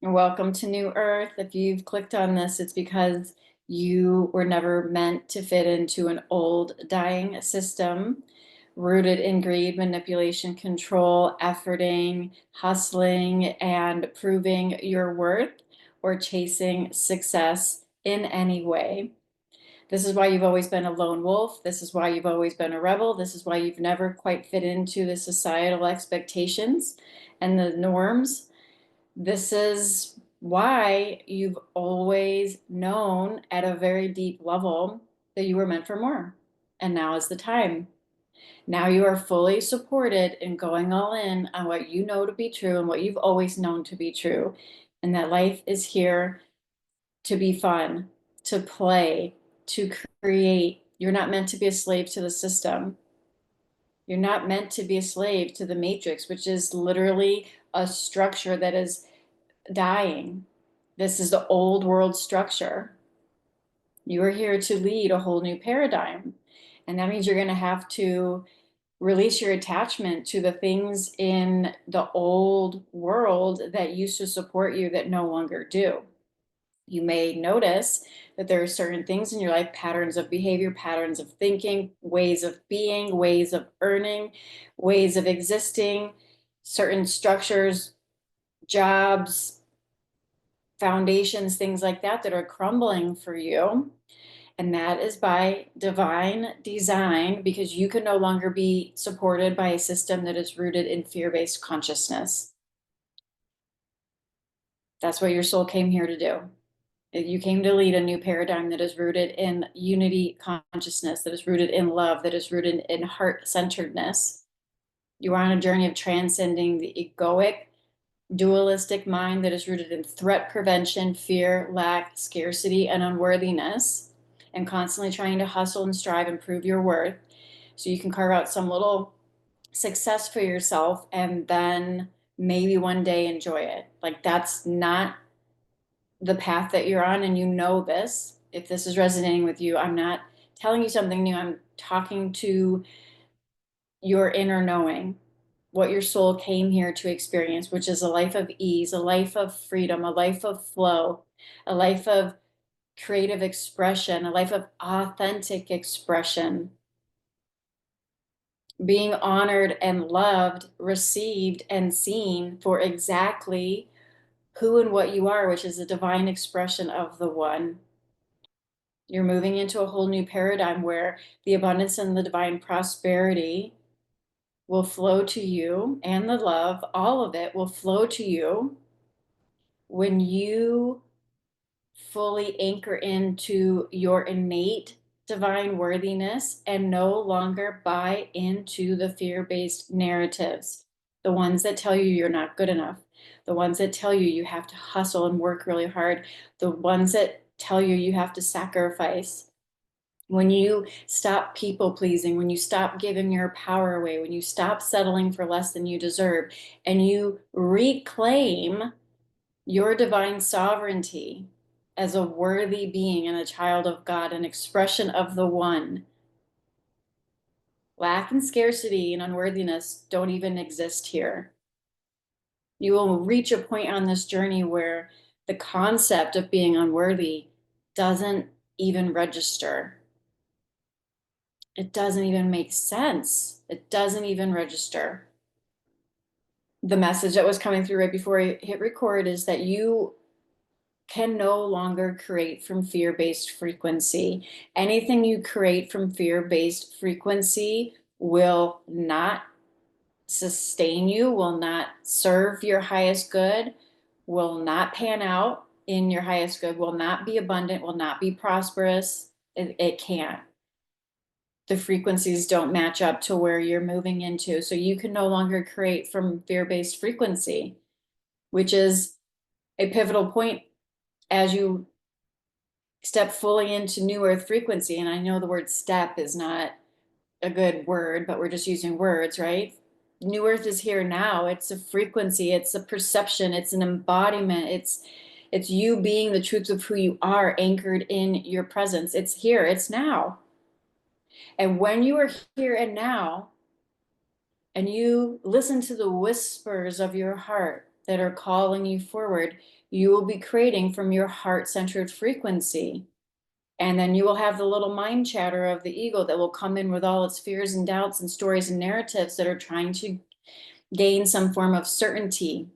Welcome to New Earth. If you've clicked on this, it's because you were never meant to fit into an old dying system rooted in greed, manipulation, control, efforting, hustling, and proving your worth or chasing success in any way. This is why you've always been a lone wolf. This is why you've always been a rebel. This is why you've never quite fit into the societal expectations and the norms. This is why you've always known at a very deep level that you were meant for more. And now is the time. Now you are fully supported in going all in on what you know to be true and what you've always known to be true. And that life is here to be fun, to play, to create. You're not meant to be a slave to the system. You're not meant to be a slave to the matrix, which is literally a structure that is dying. This is the old world structure. You are here to lead a whole new paradigm. And that means you're going to have to release your attachment to the things in the old world that used to support you that no longer do. You may notice that there are certain things in your life, patterns of behavior, patterns of thinking, ways of being, ways of earning, ways of existing, certain structures, jobs, foundations, things like that that are crumbling for you. And that is by divine design, because you can no longer be supported by a system that is rooted in fear-based consciousness. That's what your soul came here to do. You came to lead a new paradigm that is rooted in unity consciousness, that is rooted in love, that is rooted in heart-centeredness. You are on a journey of transcending the egoic, dualistic mind that is rooted in threat prevention, fear, lack, scarcity, and unworthiness, and constantly trying to hustle and strive and prove your worth so you can carve out some little success for yourself and then maybe one day enjoy it. Like, that's not the path that you're on, and you know this. If this is resonating with you, I'm not telling you something new. I'm talking to your inner knowing, what your soul came here to experience, which is a life of ease, a life of freedom, a life of flow, a life of creative expression, a life of authentic expression, being honored and loved, received and seen for exactly who and what you are, which is a divine expression of the one. You're moving into a whole new paradigm where the abundance and the divine prosperity will flow to you, and the love, all of it will flow to you when you fully anchor into your innate divine worthiness and no longer buy into the fear-based narratives, the ones that tell you you're not good enough, the ones that tell you you have to hustle and work really hard, the ones that tell you you have to sacrifice. When you stop people pleasing, when you stop giving your power away, when you stop settling for less than you deserve, and you reclaim your divine sovereignty as a worthy being and a child of God, an expression of the one, lack and scarcity and unworthiness don't even exist here. You will reach a point on this journey where the concept of being unworthy doesn't even register. It doesn't even make sense. It doesn't even register. The message that was coming through right before I hit record is that you can no longer create from fear-based frequency. Anything you create from fear-based frequency will not sustain you, will not serve your highest good, will not pan out in your highest good, will not be abundant, will not be prosperous. It can't. The frequencies don't match up to where you're moving into. So you can no longer create from fear-based frequency, which is a pivotal point as you step fully into new earth frequency. And I know the word step is not a good word, but we're just using words, right? New earth is here now. It's a frequency, it's a perception, it's an embodiment, it's you being the truth of who you are, anchored in your presence. It's here, it's now. And when you are here and now, and you listen to the whispers of your heart, that are calling you forward, you will be creating from your heart-centered frequency. And then you will have the little mind chatter of the ego that will come in with all its fears and doubts and stories and narratives that are trying to gain some form of certainty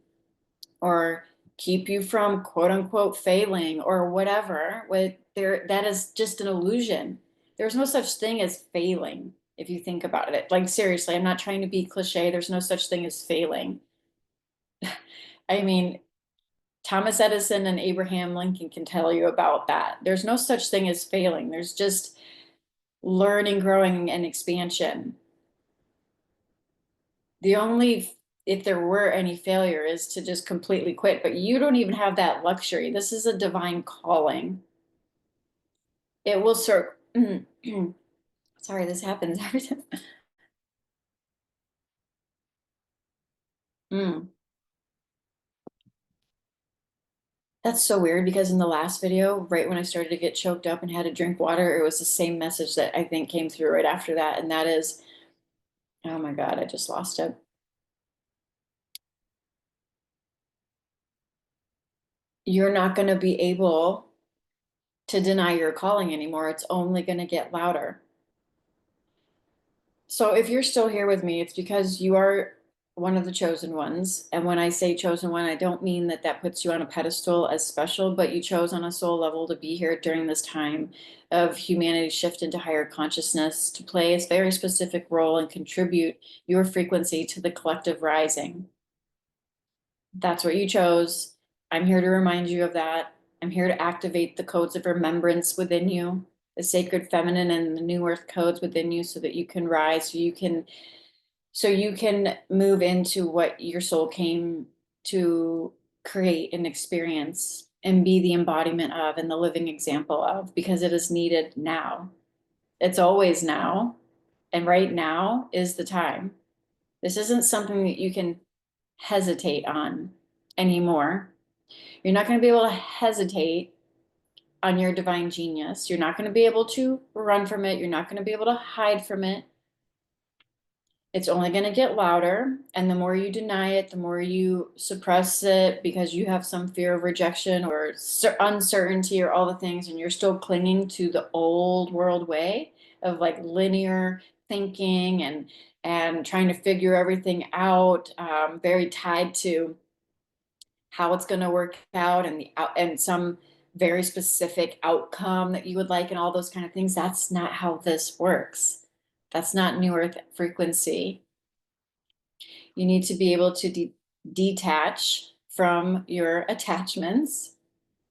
or keep you from quote unquote failing or whatever. With there, that is just an illusion. There's no such thing as failing if you think about it. Like seriously, I'm not trying to be cliche. There's no such thing as failing. I mean, Thomas Edison and Abraham Lincoln can tell you about that. There's no such thing as failing. There's just learning, growing, and expansion. The only, if there were any failure, is to just completely quit, but you don't even have that luxury. This is a divine calling. It will serve. Sorry, this happens every time. Mm. That's so weird because in the last video, right when I started to get choked up and had to drink water, it was the same message that I think came through right after that. And that is, oh my God, I just lost it. You're not going to be able to deny your calling anymore. It's only going to get louder. So if you're still here with me, it's because you are one of the chosen ones. And when I say chosen one, I don't mean that that puts you on a pedestal as special, but you chose on a soul level to be here during this time of humanity's shift into higher consciousness to play a very specific role and contribute your frequency to the collective rising. That's what you chose. I'm here to remind you of that. I'm here to activate the codes of remembrance within you, the sacred feminine and the new earth codes within you so that you can rise, so you can move into what your soul came to create and experience and be the embodiment of and the living example of, because it is needed now. It's always now. And right now is the time. This isn't something that you can hesitate on anymore. You're not going to be able to hesitate on your divine genius. You're not going to be able to run from it. You're not going to be able to hide from it. It's only going to get louder. And the more you deny it, the more you suppress it because you have some fear of rejection or uncertainty or all the things, and you're still clinging to the old world way of like linear thinking and trying to figure everything out, very tied to how it's going to work out and and some very specific outcome that you would like and all those kind of things. That's not how this works. That's not new earth frequency. You need to be able to detach from your attachments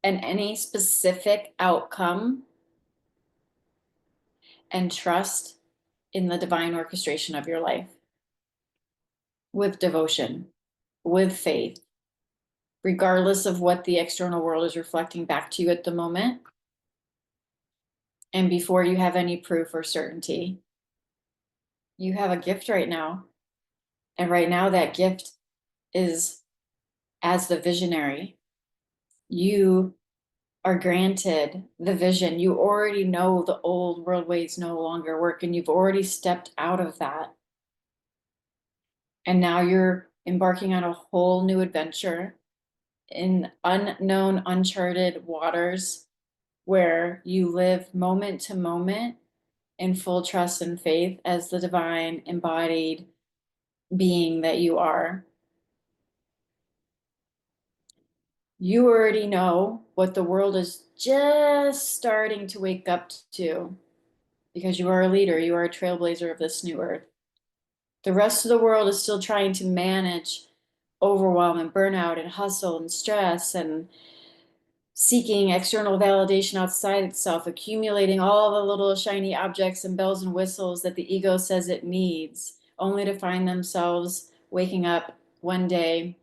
and any specific outcome and trust in the divine orchestration of your life with devotion, with faith, regardless of what the external world is reflecting back to you at the moment. And before you have any proof or certainty, you have a gift right now. And right now, that gift is as the visionary. You are granted the vision. You already know the old world ways no longer work, and you've already stepped out of that. And now you're embarking on a whole new adventure in unknown, uncharted waters where you live moment to moment in full trust and faith as the divine embodied being that you are. You already know what the world is just starting to wake up to because you are a leader, you are a trailblazer of this new earth. The rest of the world is still trying to manage overwhelm and burnout and hustle and stress and seeking external validation outside itself, accumulating all the little shiny objects and bells and whistles that the ego says it needs, only to find themselves waking up one day,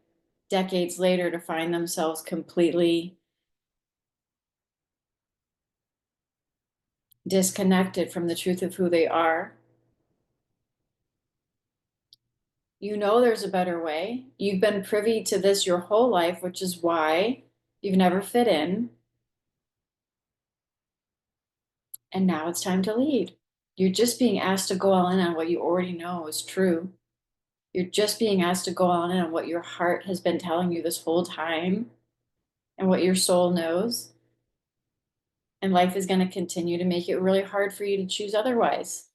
decades later, to find themselves completely disconnected from the truth of who they are. You know there's a better way. You've been privy to this your whole life, which is why you've never fit in. And now it's time to lead. You're just being asked to go all in on what you already know is true. You're just being asked to go on and what your heart has been telling you this whole time and what your soul knows. And life is going to continue to make it really hard for you to choose otherwise.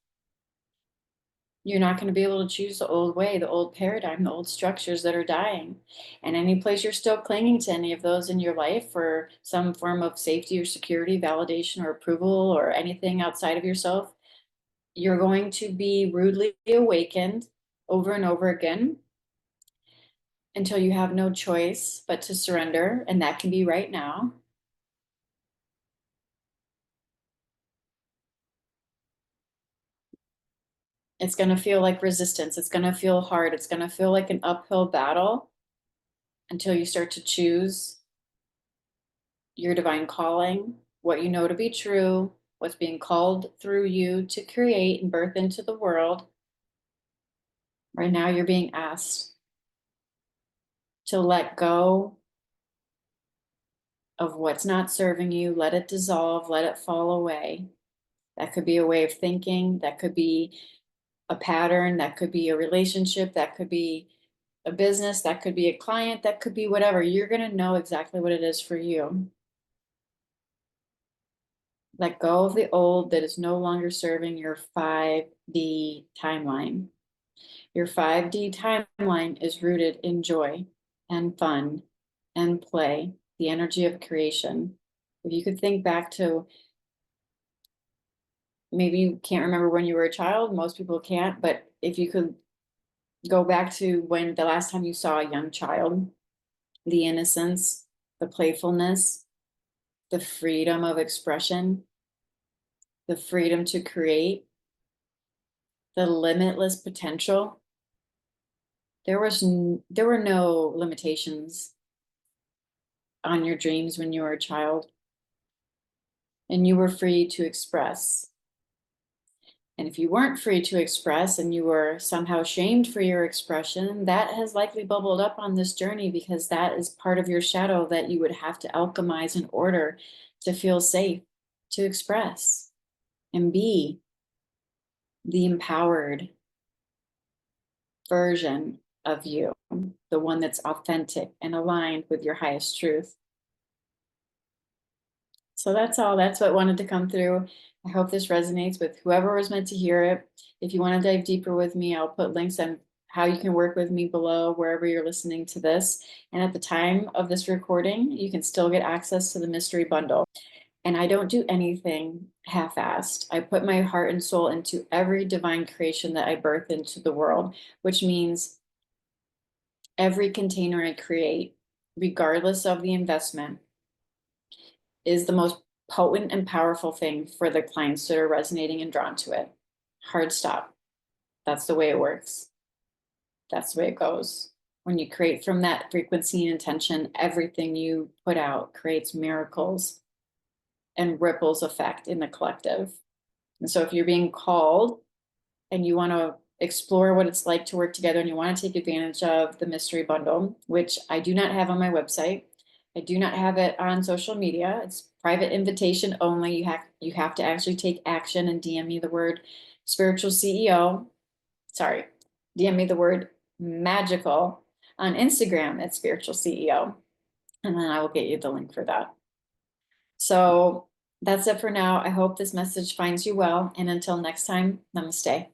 You're not going to be able to choose the old way, the old paradigm, the old structures that are dying. And any place you're still clinging to any of those in your life for some form of safety or security, validation or approval or anything outside of yourself, you're going to be rudely awakened over and over again until you have no choice but to surrender. And that can be right now. It's going to feel like resistance. It's going to feel hard. It's going to feel like an uphill battle until you start to choose your divine calling, what you know to be true, what's being called through you to create and birth into the world. Right now, you're being asked to let go of what's not serving you, let it dissolve, let it fall away. That could be a way of thinking, that could be a pattern, that could be a relationship, that could be a business, that could be a client, that could be whatever. You're going to know exactly what it is for you. Let go of the old that is no longer serving your 5D timeline. Your 5D timeline is rooted in joy and fun and play, the energy of creation. If you could think back to, maybe you can't remember when you were a child, most people can't, but if you could go back to when the last time you saw a young child, the innocence, the playfulness, the freedom of expression, the freedom to create, the limitless potential. There were no limitations on your dreams when you were a child, and you were free to express. And if you weren't free to express and you were somehow shamed for your expression, that has likely bubbled up on this journey because that is part of your shadow that you would have to alchemize in order to feel safe to express and be the empowered version of you, the one that's authentic and aligned with your highest truth. So that's all. That's what wanted to come through. I hope this resonates with whoever was meant to hear it. If you want to dive deeper with me, I'll put links on how you can work with me below wherever you're listening to this. And at the time of this recording, you can still get access to the mystery bundle. And I don't do anything half-assed. I put my heart and soul into every divine creation that I birth into the world, which means every container I create, regardless of the investment, is the most potent and powerful thing for the clients that are resonating and drawn to it. Hard stop. That's the way it works. That's the way it goes. When you create from that frequency and intention, everything you put out creates miracles and ripples effect in the collective. And so if you're being called and you want to explore what it's like to work together and you want to take advantage of the mystery bundle, which I do not have on my website, I do not have it on social media. It's private invitation only. You have to actually take action and DM me the word spiritual CEO. Sorry, DM me the word magical on Instagram at spiritual CEO. And then I will get you the link for that. So that's it for now. I hope this message finds you well. And until next time, namaste.